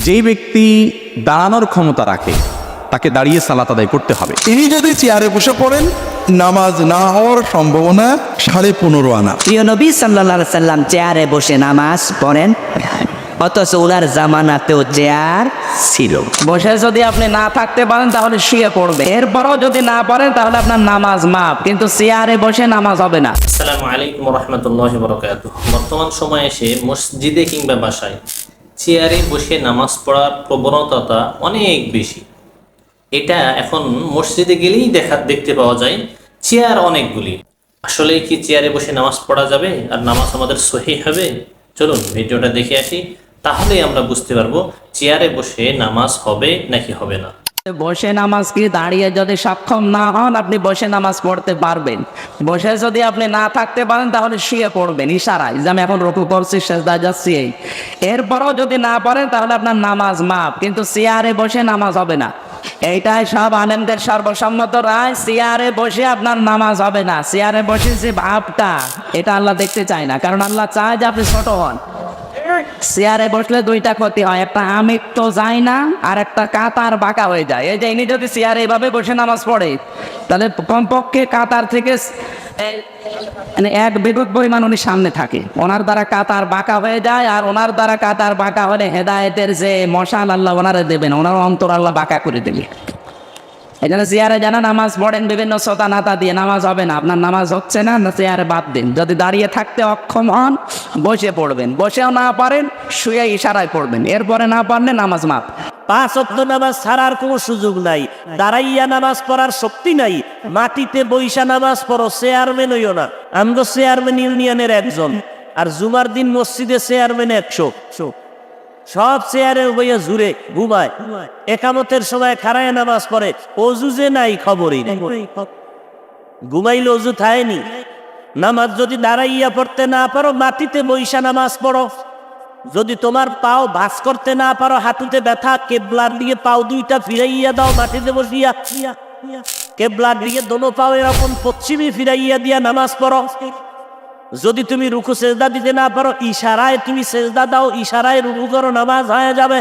যেই ব্যক্তি দাঁড়ানোর ক্ষমতা রাখে তাকে দাঁড়িয়ে সালাত আদায় করতে হবে। তিনি যদি চেয়ারে বসে পড়েন, নামাজ না হওয়ার সম্ভাবনা 15.5 আনা। প্রিয় নবী সাল্লাল্লাহু আলাইহি সাল্লাম চেয়ারে বসে নামাজ পড়েন, অথচ ওনার জামানাতেও চেয়ার ছিল। বসে যদি আপনি না থাকতে পারেন তাহলে শুয়ে পড়বে, এরপরও যদি না পারেন তাহলে আপনার নামাজ মাপ, কিন্তু চেয়ারে বসে নামাজ হবে না। আসসালামু আলাইকুম রহমতুল্লাহি বারাকাতুহু। বর্তমান সময়ে এসে মসজিদে কিংবা বাসায় চেয়ারে বসে নামাজ পড়ার প্রবণতা অনেক বেশি। এটা এখন মসজিদে গেলেই দেখতে পাওয়া যায় চেয়ার অনেকগুলি। আসলে কি চেয়ারে বসে নামাজ পড়া যাবে আর নামাজ আমাদের সহিহ হবে? চলুন ভিডিওটা দেখে আসি, তাহলেই আমরা বুঝতে পারবো চেয়ারে বসে নামাজ হবে নাকি হবে না। বসে নামাজ কি দাঁড়িয়ে যদি সক্ষম না হন আপনি বসে নামাজ পড়তে পারবেন। বসে যদি আপনি না থাকতে পারেন তাহলে শুয়ে পড়বেন ইশারায়, যে আমি এখন রুকু করছি, সেজদা যাচ্ছি। এরপরও যদি না পারেন তাহলে আপনার নামাজ মাপ, কিন্তু চেয়ারে বসে নামাজ হবে না। এইটাই সব আলেমদের সর্বসম্মত রায়, চেয়ারে বসে আপনার নামাজ হবে না। চেয়ারে বসে যে ভাবটা, এটা আল্লাহ দেখতে চায় না, কারণ আল্লাহ চায় যে আপনি ছোট হন। চেয়ারে বসলে দুইটা ক্ষতি হয়, একটা আমির তো যায় না, আর একটা কাতার বাঁকা হয়ে যায়। এই যে ইনি যদি চেয়ারে এভাবে বসে নামাজ পড়ে তাহলে কমপক্ষে কাতার থেকে মানে এক বিদ্যুৎ পরিমাণ উনি সামনে থাকে, ওনার দ্বারা কাতার বাঁকা হয়ে যায়। আর ওনার দ্বারা কাতার বাঁকা হলে হেদায়েতের যে মশাল আল্লাহ ওনারা দেবেন, ওনার অন্তর আল্লাহ বাঁকা করে দেবে। এই জন্য চেয়ারে যারা নামাজ পড়েন বিভিন্ন সোতা নাতা দিয়ে, নামাজ হবে না, আপনার নামাজ হচ্ছে না, চেয়ারে বাদ দিন। যদি দাঁড়িয়ে থাকতে অক্ষম হন বসে পড়বেন, বসেও না পারেন শুয়ে ইশারায় পড়বেন, এরপরে না পারলে নামাজ মাপ। 5 ওয়াক্ত নামাজ ছাড়ার কোনো সুযোগ নাই, দাঁড়াইয়া নামাজ পড়ার শক্তি নাই, মাটিতে বইসা নামাজ পড়ো, চেয়ারম্যান হইও না। আমগো চেয়ারম্যান ইউনিয়নের একজন, আর জুমার দিন মসজিদে চেয়ারম্যান 100। সব চেয়ারে বইয়া জুড়ে ঘুমায়, একামতের সময় খাড়ায় নামাজ পড়ে, অজু যে নাই খবরই নেই। ঘুমাইলে অজু থায়নি। নামাজ যদি দাঁড়াইয়া পড়তে না পারো মাটিতে বইসা নামাজ পড়ো। যদি তোমার পাও ভাঁজ করতে না পারো, হাঁটুতে ব্যথা, কেবলার দিকে পাও দুইটা ফিরাইয়া দাও, মাটিতে বসিয়া কেবলার দিকে দোনো পাও এরকম পশ্চিমে ফিরাইয়া দিয়া নামাজ পড়ো। যদি তুমি রুকু সেজদা দিতে না পারো ইশারায় তুমি সেজদা দাও, ইশারায় রুকু করো, নামাজ হয়ে যাবে।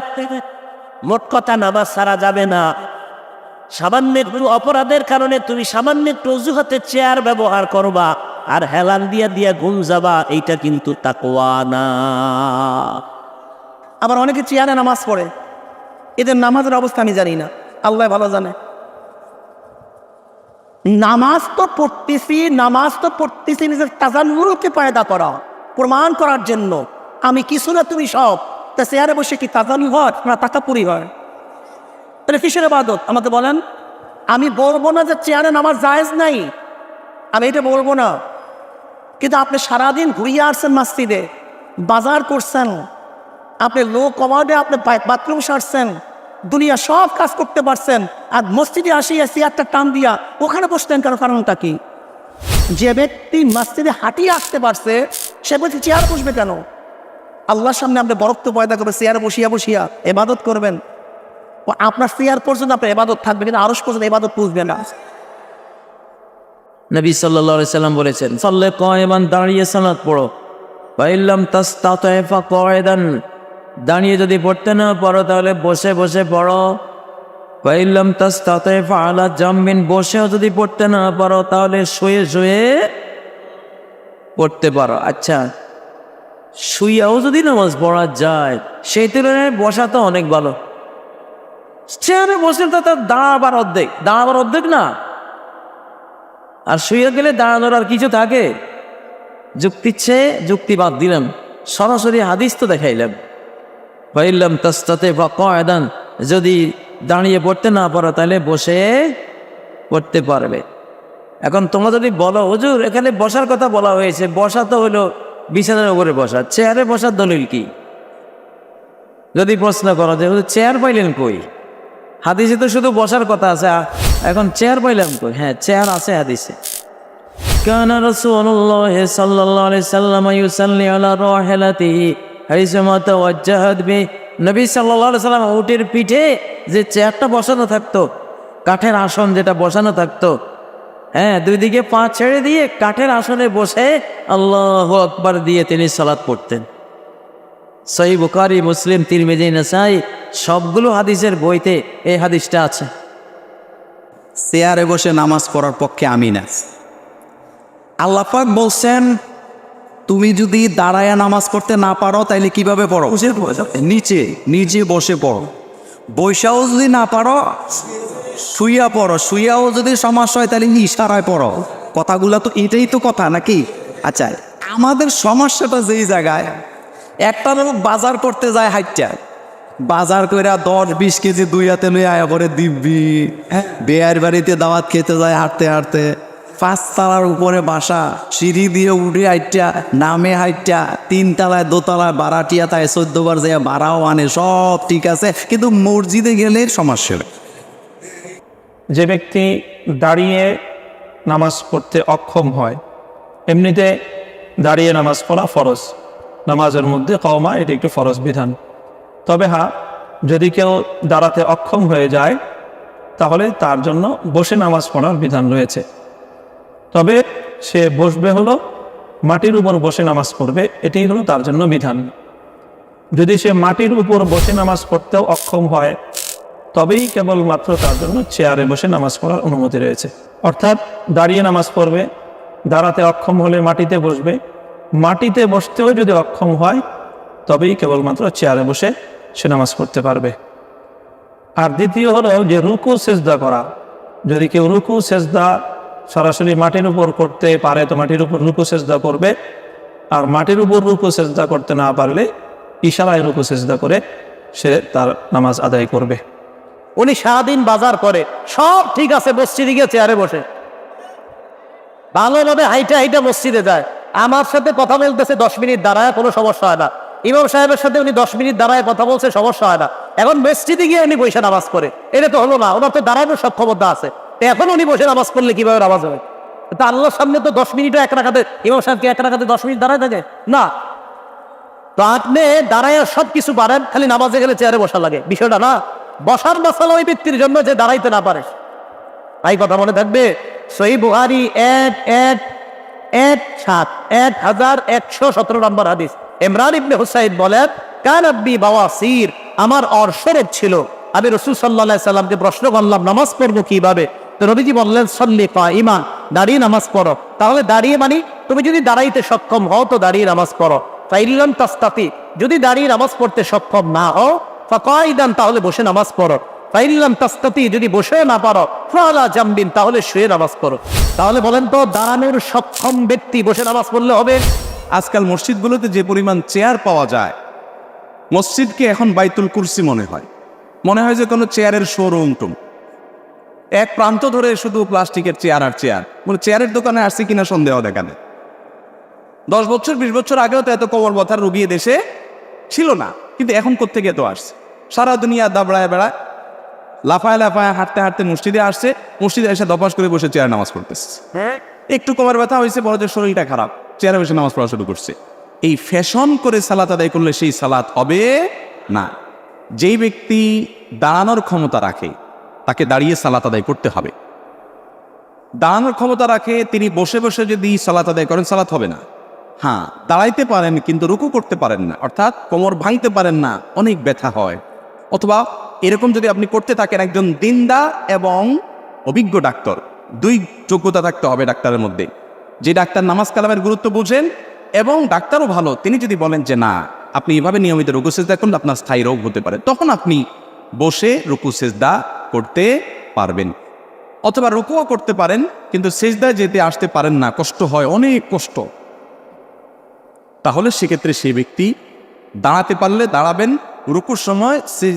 মোট কথা নামাজ ছাড়া যাবে না। সামান্য একটু অপরাধের কারণে তুমি সামান্য একটু অজুহাতে চেয়ার ব্যবহার করবা আর হেলান দিয়া দিয়া ঘুম যাবা, এইটা কিন্তু তাকওয়া না। আবার অনেকে চেয়ারে নামাজ পড়ে, এদের নামাজের অবস্থা আমি জানি না, আল্লাহ ভালো জানে। নামাজ তো পড়তেছি নিজের তাজান্নুরকে পয়দা করা, প্রমাণ করার জন্য। আমি কিছু না তুমি সব। তা চেয়ারে বসে কি তাজান্নু হয় না তাকাপুরি হয়? তাহলে কিসের ইবাদত আমাকে বলেন? আমি বলবো না যে চেয়ারে নামাজ জায়েজ নাই, আমি এটা বলবো না। কিন্তু আপনি সারাদিন ঘুরিয়ে আসছেন, মসজিদে বাজার করছেন, আপনি লো কমাডে আপনি বাথরুম সারছেন, দুনিয়া সব কাজ করতে পারছেন, আর মসজিদে আসিয়া চেয়ারটা টান দিয়া ওখানে বসতেন কেন? কারণটা কি? যে ব্যক্তি মসজিদে হাঁটিয়ে আসতে পারছে সে ব্যক্তি চেয়ার বসবে কেন? আল্লাহর সামনে আপনি বরত্ব পয়দা করবেন, চেয়ারে বসিয়া এবাদত করবেন। আপনার চেয়ার পর্যন্ত আপনার এবাদত থাকবে, কিন্তু আরশ পর্যন্ত এবাদত পুষবে না। নবী সাল্লাল্লাহু আলাইহি সাল্লাম বলেছেন, সাল্লে কায়মান, দাঁড়িয়ে সালাত পড়ো। ফাইল্লাম তাসতাতি ফাকায়দান, দাঁড়িয়ে যদি পড়তে না পারো তাহলে বসে বসে পড়ো। ফাইল্লাম তাসতাতি ফাআলা জামবিন, বসেও যদি পড়তে না পারো তাহলে শুয়ে শুয়ে পড়তে পারো। আচ্ছা, শুয়েও যদি নামাজ পড়া যায় সেই তুলনায় বসা তো অনেক ভালো। চেয়ারে বসে তো তার দাঁড়াবার অর্ধেক না, আর শুয়ে গেলে দাঁড়ানোর আর কিছু থাকে? যুক্তি বাদ দিলাম, সরাসরি হাদিস তো দেখাইলাম। ফাইল্লাম তাসতাতি ফাকায়দান, যদি দাঁড়িয়ে পড়তে না পারো তাহলে বসে পড়তে পারবে। এখন তোমরা যদি বলো হুজুর এখানে বসার কথা বলা হয়েছে, বসা তো হলো বিছানার উপরে বসা, চেয়ারে বসার দলিল কি? যদি প্রশ্ন করো যে হুজুর চেয়ার পাইলেন কই? হাদিসে তো শুধু বসার কথা আছে, এখন চেয়ার পাইলাম কই? হ্যাঁ, চেয়ার আছে হাদিসে। কানা রাসূলুল্লাহ সাল্লাল্লাহু আলাইহি সাল্লাম ইউসাল্লি আলা রাহিলাতিহি হাইসুমা তাওয়াজ্জাহাত বি, নবী সাল্লাল্লাহু আলাইহি সাল্লাম উটের পিঠে যে চেয়ারটা বসানো থাকতো, কাঠের আসন যেটা বসানো থাকতো, হ্যাঁ, দুই দিকে পা ছেড়ে দিয়ে কাঠের আসনে বসে আল্লাহু আকবার দিয়ে তিনি সালাত পড়তেন। সহিহ বুখারী, মুসলিম, তিরমিজি, নাসাই সবগুলো হাদিসের বইতে এই হাদিসটা আছে। চেয়ারে বসে নামাজ পড়ার পক্ষে আমি না। আল্লাহ পাক বলছেন, তুমি যদি দাঁড়ায় নামাজ পড়তে না পারো তাইলে কিভাবে পড়ো? নিচে নিচে বসে পড়ো। বৈশাও যদি না পারো শুইয়া পড়ো। শুইয়াও যদি সমস্যা হয় তাহলে ইশারায় পড়ো। কথাগুলো তো এটাই তো কথা নাকি? আচ্ছা, আমাদের সমস্যাটা যেই জায়গায়, একটা লোক বাজার করতে যায় হাইটটা, বাজার করে 10-20 কেজি দুই হাতে লইয়া আয়া করে দিব্যি, বেয়ার বাড়িতে দাওয়াত খেতে যায় হাঁটতে হাঁটতে, 5 তলার উপরে বাসা, সিঁড়ি দিয়ে উঠে হাইটটা, নামে হাইটটা, 3 তলায় 2 তলায় বারাটিয়া, তাই 14 বার যায় ভাড়াও আনে, সব ঠিক আছে, কিন্তু মসজিদে গেলে সমস্যা। যে ব্যক্তি দাঁড়িয়ে নামাজ পড়তে অক্ষম হয়, এমনিতে দাঁড়িয়ে নামাজ পড়া ফরজ, নামাজের মধ্যে কওমা এটি একটি ফরজ বিধান। তবে হ্যাঁ, যদি কেউ দাঁড়াতে অক্ষম হয়ে যায় তাহলে তার জন্য বসে নামাজ পড়ার বিধান রয়েছে। তবে সে বসবে হলো মাটির উপর বসে নামাজ পড়বে, এটাই হলো তার জন্য বিধান। যদি সে মাটির উপর বসে নামাজ পড়তেও অক্ষম হয় তবেই কেবলমাত্র তার জন্য চেয়ারে বসে নামাজ পড়ার অনুমতি রয়েছে। অর্থাৎ দাঁড়িয়ে নামাজ পড়বে, দাঁড়াতে অক্ষম হলে মাটিতে বসবে, মাটিতে বসতেও যদি অক্ষম হয় তবেই কেবলমাত্র চেয়ারে বসে সে নামাজ পড়তে পারবে। আর দ্বিতীয় হলো যে রুকু সেজদা করা। যদি কেউ রুকু সেজদা সরাসরি মাটির উপর করতে পারে তো মাটির উপর রুকু সেজদা করবে, আর মাটির উপর রুকু সেজদা করতে না পারলে ইশারায় রুকু সেজদা করে সে তার নামাজ আদায় করবে। উনি সারাদিন বাজার করে, সব ঠিক আছে, মসজিদে গিয়ে চেয়ারে বসে ভালোভাবে হাইটা হাইটা মসজিদে যায়, আমার সাথে কথা বলতেছে 10 মিনিট দাঁড়ায়, কোনো সমস্যা হয় না। ইমাম সাহেবের সাথে উনি 10 মিনিট দাঁড়ায় কথা বলছে, সমস্যা হয় না। এখন মসজিদে গিয়ে উনি বসে নামাজ পড়ে, এটা তো হলো না, ওনার তো দাঁড়ানোর সক্ষমতা আছে, এখন উনি বসে নামাজ পড়লে কিভাবে নামাজ হবে? তা আল্লাহর সামনে তো 10 মিনিটও এক রাখাতে, ইমাম সাহেবকে এক রাখাতে 10 মিনিট দাঁড়ায় থাকে না। তো আপনি দাঁড়ায় সব কিছু পারেন, খালি নামাজে গেলে চেয়ারে বসা লাগে, বিষয়টা না। বসার মশালা ওই ব্যক্তির জন্য যে দাঁড়াইতে না পারে। তাই কথা মনে থাকবে, সহিহ বুখারী 1117 নম্বর হাদিস। ইমরান ইবনে হুসাইন বলেন, কান আব্বি বাওয়াসির, আমার অর্শরের ছিল। আমি রাসূল সাল্লাল্লাহু আলাইহি সাল্লামকে প্রশ্ন করলাম নামাজ পড়বো কিভাবে? তো নবীজি বললেন, সল্লি কাইমান, দাঁড়িয়ে নামাজ পড়ো। তাহলে দাঁড়িয়ে মানে তুমি যদি দাঁড়াইতে সক্ষম হও তো দাঁড়িয়ে নামাজ পড়ো। ফাইল্লাম তাস্তাতি, যদি দাঁড়িয়ে নামাজ পড়তে সক্ষম না হও ফাকাইদান, তাহলে বসে নামাজ পড়ো। ফাইল্লাম তাস্তাতি, যদি বসে না পারো ফালা জামবিন, তাহলে শুয়ে নামাজ পড়ো। তাহলে বলেন তো, দাঁড়ানোর সক্ষম ব্যক্তি বসে নামাজ পড়লে হবে? আজকাল মসজিদগুলোতে যে পরিমাণ চেয়ার পাওয়া যায়, মসজিদকে এখন বাইতুল কুরসি মনে হয়, মনে হয় যে কোনো চেয়ারের শোরুম টুম। এক প্রান্ত ধরে শুধু প্লাস্টিকের চেয়ার আর চেয়ার, মানে চেয়ারের দোকানে আসছে কিনা সন্দেহ দেখানে। 10 বছর 20 বছর আগেও তো এত কোমর ব্যথার রোগী দেশে ছিল না, কিন্তু এখন কোত্থেকে তো আসছে। সারা দুনিয়া দাবড়ায় বেড়ায়, লাফায় লাফায় হাঁটতে হাঁটতে মসজিদে আসছে, মসজিদে এসে দপাস করে বসে চেয়ারে নামাজ পড়তেছে। একটু কোমর ব্যথা হয়েছে, বড় যে শরীরটা খারাপ, চেয়ারে বসে নামাজ পড়া শুরু করছে। এই ফ্যাশন করে সালাত আদায় করলে সেই সালাত হবে না। যেই ব্যক্তি দাঁড়ানোর ক্ষমতা রাখে তাকে দাঁড়িয়ে সালাত আদায় করতে হবে। দাঁড়ানোর ক্ষমতা রাখে তিনি বসে বসে যদি সালাত আদায় করেন সালাত হবে না। হ্যাঁ, দাঁড়াইতে পারেন কিন্তু রুকু করতে পারেন না, অর্থাৎ কোমর ভাঙতে পারেন না, অনেক ব্যথা হয়। অথবা এরকম যদি আপনি করতে থাকেন, একজন দিনদার এবং অভিজ্ঞ ডাক্তার, 2 যোগ্যতা থাকতে হবে ডাক্তারের মধ্যে। যে ডাক্তার নামাজ কালামের গুরুত্ব বুঝেন এবং ডাক্তারও ভালো, তিনি যদি বলেন যে না, আপনি এভাবে নিয়মিত রুকু সেজদা করলে আপনার স্থায়ী রোগ হতে পারে, তখন আপনি বসে রুকু সেজদা করতে পারবেন। অথবা রুকুও করতে পারেন কিন্তু সেজদায় যেতে আসতে পারেন না, কষ্ট হয়, অনেক কষ্ট, তাহলে সেক্ষেত্রে সেই ব্যক্তি দাঁড়াতে পারলে দাঁড়াবেন, রুকুর সময় সে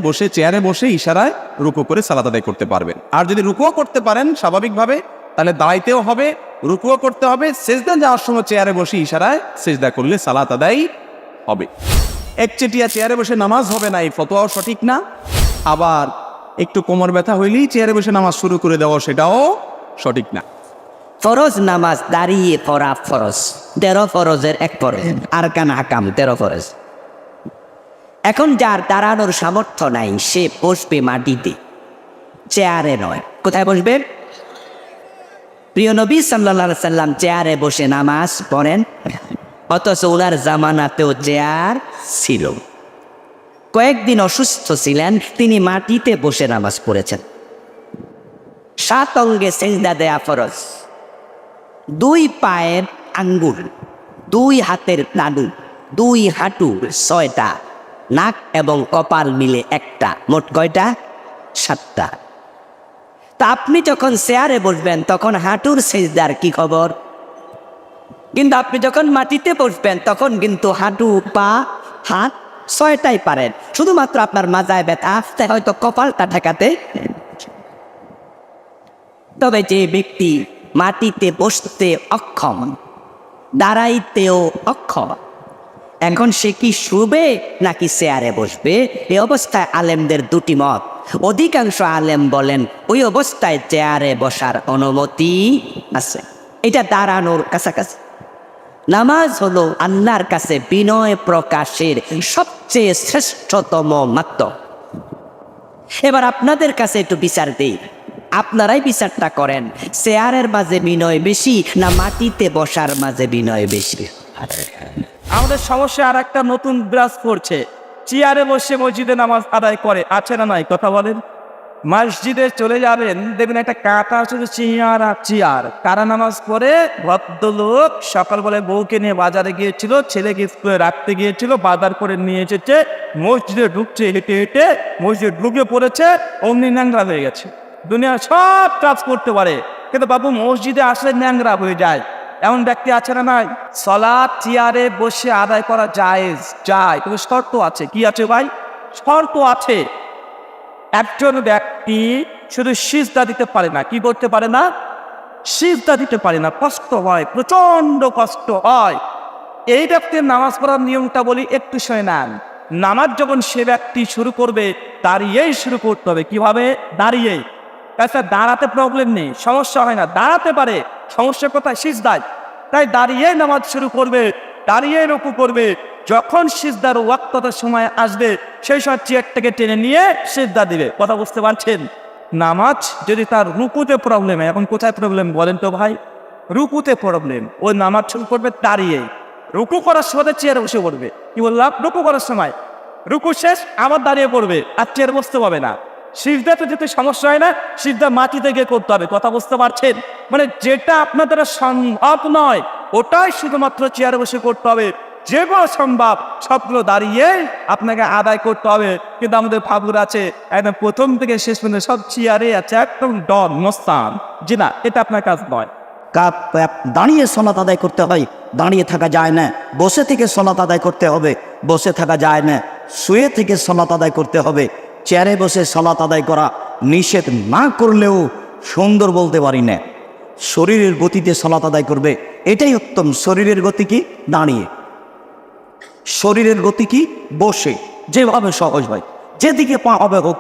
বসে চেয়ারে বসে ইশারায় রুকু করে সালাত আদায় করতে পারবেন। আর যদি রুকুও করতে পারেন স্বাভাবিকভাবে, তাহলে দাঁড়াইতেও হবে, রুকুও করতে হবে, সেজদা যাওয়ার সময় চেয়ারে বসে ইশারায় সেজদা করলে সালাত আদায় হবে। একচেটিয়া চেয়ারে বসে নামাজ হবে না, এই ফতোয়াও সঠিক না। আবার একটু কোমর ব্যথা হইলেই চেয়ারে বসে নামাজ শুরু করে দেওয়া, সেটাও সঠিক না। ফরজ নামাজ দাঁড়িয়ে পড়া ফরজ, 13 ফরজের এক ফরজ, আরকান হাকাম 13 ফরজ। এখন যার দাঁড়ানোর সামর্থ্য নাই সে বসবে মাটিতে, চেয়ারে নয়। কোথায় বসবে? প্রিয় নবী সাল্লাল্লাহু আলাইহি সাল্লাম চেয়ারে বসে নামাজ পড়েন, অথচ ওনার জামানাতেও চেয়ার ছিল। কয়েকদিন অসুস্থ ছিলেন, তিনি মাটিতে বসে নামাজ পড়েছেন। 7 অঙ্গে সেজদা দেয়া ফরজ। 2 পায়ের আঙ্গুল, 2 হাতের তালু, 2 হাঁটু 6টা, নাক এবং কপাল মিলে 1টা, মোট কয়টা? 7টা। তা আপনি যখন চেয়ারে বসবেন তখন হাঁটুর সেজদার কি খবর? কিন্তু আপনি যখন মাটিতে বসবেন তখন কিন্তু হাঁটু, পা, হাত 6টাই পারেন, শুধুমাত্র আপনার মাজায় ব্যথা, তাই হয়তো কপালটা ঠেকাতে। তবে যে ব্যক্তি মাটিতে বসতে অক্ষম, দাঁড়াইতেও অক্ষম, এখন সে কি শুবে নাকি চেয়ারে বসবে? এই অবস্থায় আলেমদের 2টি মত। অধিকাংশ আলেম বলেন ওই অবস্থায় চেয়ারে বসার অনুমতি আছে, এটা দাঁড়ানোর কাছাকাছি। নামাজ হলো আল্লাহর কাছে বিনয় প্রকাশের সবচেয়ে শ্রেষ্ঠতম মাধ্যম। এবার আপনাদের কাছে একটু বিচার দিই, আপনারাই বিচারটা করেন, চেয়ারের মাঝে বিনয় বেশি না মাটিতে বসার মাঝে বিনয় বেশি? আমাদের সমস্যা আর একটা নতুন বিরাজ করছে, চেয়ারে বসে মসজিদে নামাজ আদায় করে, আছে না নাই? কথা বলেন। মসজিদে চলে যাবেন, দেখবেন একটা কাঁটা শুধু চেয়ার আর চেয়ার। কারা নামাজ পড়ে? ভদ্রলোক সকালবেলা বউকে নিয়ে বাজারে গিয়েছিল, ছেলেকে স্কুলে রাখতে গিয়েছিল, বাজার করে নিয়ে এসেছে, মসজিদে ঢুকছে, হেঁটে হেঁটে মসজিদে ঢুকে পড়েছে, অমনি ন্যাংরা হয়ে গেছে। দুনিয়া সব কাজ করতে পারে, কিন্তু বাবু মসজিদে আসলে ন্যাংরা হয়ে যায়। এমন ব্যক্তি আছে না নাই? সালাত চেয়ারে বসে আদায় করা জায়েজ, যায়, কিন্তু শর্ত আছে। কি আছে ভাই? শর্ত আছে। একজন ব্যক্তি শুধু সিজদা দিতে পারে না। কি করতে পারে না? সিজদা দিতে পারে না, কষ্ট হয়, প্রচন্ড কষ্ট হয়। এই ব্যক্তির নামাজ পড়ার নিয়মটা বলি, একটু শুনে নেন। নামাজ যখন সে ব্যক্তি শুরু করবে দাঁড়িয়েই শুরু করতে হবে। কিভাবে? দাঁড়িয়েই। আচ্ছা, দাঁড়াতে প্রবলেম নেই, সমস্যা হয় না, দাঁড়াতে পারে, সমস্যা কোথায়? সিজদায়। তাই দাঁড়িয়ে নামাজ শুরু করবে, দাঁড়িয়ে রুকু করবে। যখন সিজদার ওয়াক্তটার সময় আসবে সেই সময় চেয়ারটাকে টেনে নিয়ে সিজদা দিবে। কথা বুঝতে পারছেন? নামাজ যদি তার রুকুতে প্রবলেম হয়, এখন কোথায় প্রবলেম বলেন তো ভাই? রুকুতে প্রবলেম, ওই নামাজ শুরু করবে দাঁড়িয়ে, রুকু করার সময় চেয়ারে বসে পড়বে। কি বললাম? রুকু করার সময়, রুকু শেষ আবার দাঁড়িয়ে পড়বে, আর চেয়ারে বসতে পাবে না। সিজদাতে যেতে সমস্যা হয় না, সিজদা মাটিতে গিয়ে করতে হবে। কথা বুঝতে পারছেন? মানে যেটা আপনার দ্বারা সম্ভব নয় ওটাই শুধুমাত্র চেয়ারে বসে করতে হবে, যেগুলো সম্ভব সবগুলো দাঁড়িয়ে আপনাকে আদায় করতে হবে। কিন্তু আমাদের ফাবুর আছে একদম প্রথম থেকে শেষ পর্যন্ত সব চেয়ারে আছে, একদম ডন মস্তান। জি না, এটা আপনার কাজ নয়। দাঁড়িয়ে সলাত আদায় করতে হয়, দাঁড়িয়ে থাকা যায় না। বসে থেকে সলাত আদায় করতে হবে, বসে থাকা যায় না। শুয়ে থেকে সলাত আদায় করতে হবে। চেয়ারে বসে সলাত আদায় করা নিষেধ না করলেও সুন্দর বলতে পারি না। শরীরের গতিতে সলাত আদায় করবে, এটাই উত্তম। শরীরের গতি কি? দাঁড়িয়ে। শরীরের গতি কি? বসে। যেভাবে সহজ হয়, যেদিকে পা হবে হোক।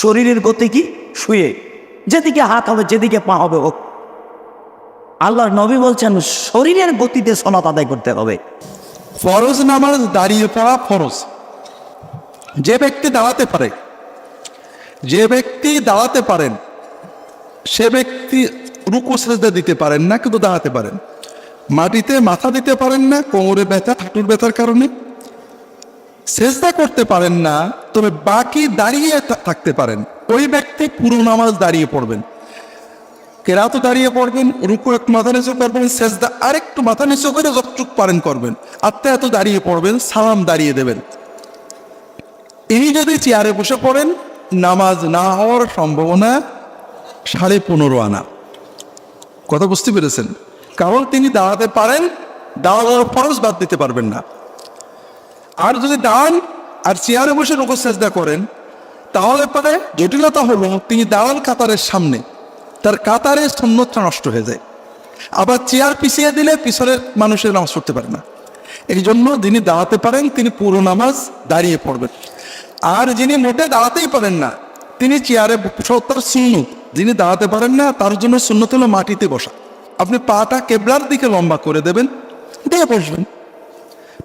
শরীরের গতি কি? শুয়ে। যেদিকে হাত হবে, যেদিকে পা হবে হোক। আল্লাহর নবী বলছেন শরীরের গতিতে সলাত আদায় করতে হবে। ফরজ নামাজ দাঁড়িয়ে পড়া ফরজ। যে ব্যক্তি দাঁড়াতে পারে, যে ব্যক্তি দাঁড়াতে পারেন সে ব্যক্তি রুকু সেজদা দিতে পারেন না, কিন্তু দাঁড়াতে পারেন। মাটিতে মাথা দিতে পারেন না, কোমরে ব্যথা, হাঁটুর ব্যথার কারণে সেজদা করতে পারেন না, তবে বাকি দাঁড়িয়ে থাকতে পারেন। ওই ব্যক্তি পুরো নামাজ দাঁড়িয়ে পড়বেন। কেরাত দাঁড়িয়ে পড়বেন, রুকু একটু মাথা নিচু করবেন, সেজদা আরেকটু মাথা নিচু করে যতটুকু পারেন করবেন, আত্মা দাঁড়িয়ে পড়বেন, সালাম দাঁড়িয়ে দেবেন। এই যদি চেয়ারে বসে পড়েন, নামাজ না হওয়ার সম্ভাবনা 15.5 আনা। কথা বুঝতে পেরেছেন? কারণ তিনি দাঁড়াতে পারেন, দাঁড়ানোর ফরজ বাদ দিতে পারবেন না। আর যদি দাঁড়ান আর চেয়ারে বসে রুকু সেজদা করেন, তাহলে পরে জটিলতা হলো তিনি দাঁড়ান কাতারের সামনে, তার কাতারের সুন্নতটা নষ্ট হয়ে যায়। আবার চেয়ার পিছিয়ে দিলে পিছনের মানুষের নামাজ পড়তে পারে না। এই জন্য যিনি দাঁড়াতে পারেন তিনি পুরো নামাজ দাঁড়িয়ে পড়বেন। আর যিনি মোটে দাঁড়াতেই পারেন না তিনি চেয়ারে তার সুন্নত। যিনি দাঁড়াতে পারেন না তার জন্য সুন্নত হলো মাটিতে বসা। আপনি পাটা কেবলার দিকে লম্বা করে দেবেন, দিয়ে বসবেন।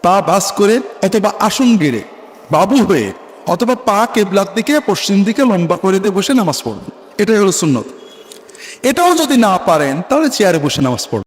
পা বাস করে অথবা আসন গেড়ে বাবু হয়ে, অথবা পা কেবলার দিকে পশ্চিম দিকে লম্বা করে দিয়ে বসে নামাজ পড়বেন। এটাই হলো সুন্নত। এটাও যদি না পারেন তাহলে চেয়ারে বসে নামাজ পড়বেন।